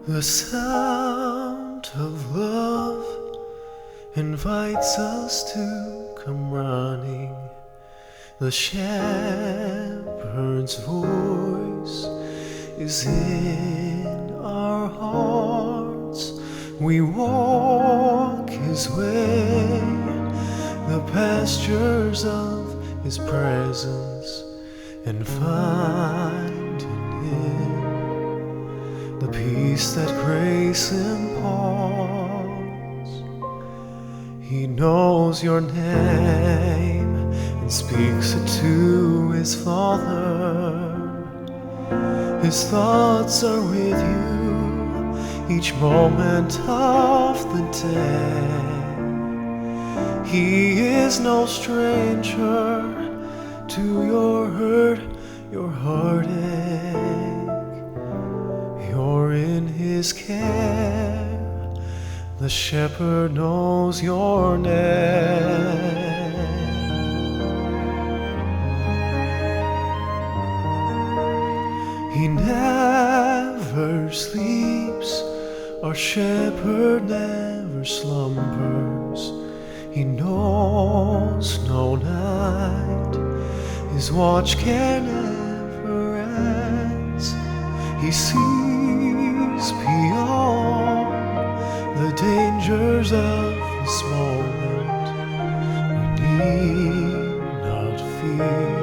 The sound of love invites us to come running. The shepherd's voice is in our hearts. We walk his way, the pastures of his presence, and find in him the peace that grace imparts. He knows your name and speaks it to his Father. His thoughts are with you each moment of the day. He is no stranger to your hurt, your heartache. You're in his care. The shepherd knows your name. He never sleeps, our shepherd never slumbers. He knows no night, his watch can never end. He sees beyond the dangers of this moment. We need not fear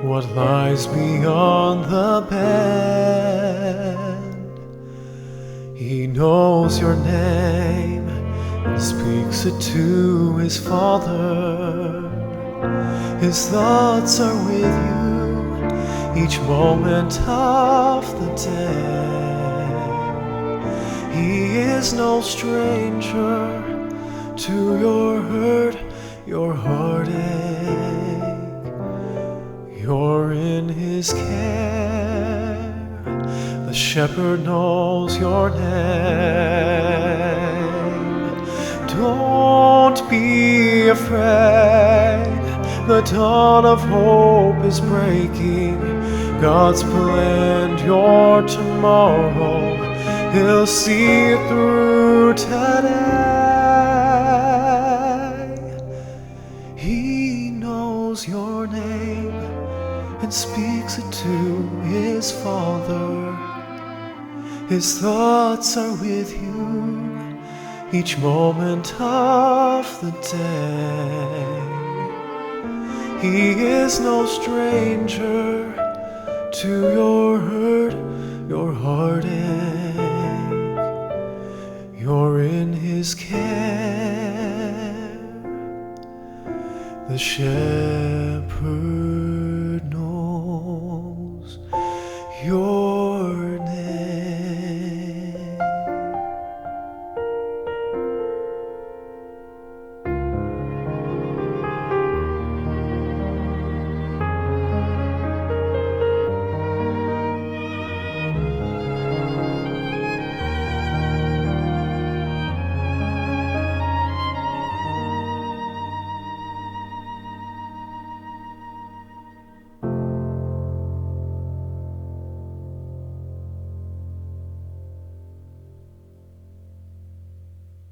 what lies beyond the bend. He knows your name and speaks it to his Father. His thoughts are with you each moment of the day. He is no stranger to your hurt, your heartache. You're in his care. The shepherd knows your name. Don't be afraid. The dawn of hope is breaking. God's planned your tomorrow. He'll see it through today. He knows your name and speaks it to his Father. His thoughts are with you each moment of the day. He is no stranger to your hurt, your heartache. You're in his care. The shepherd knows your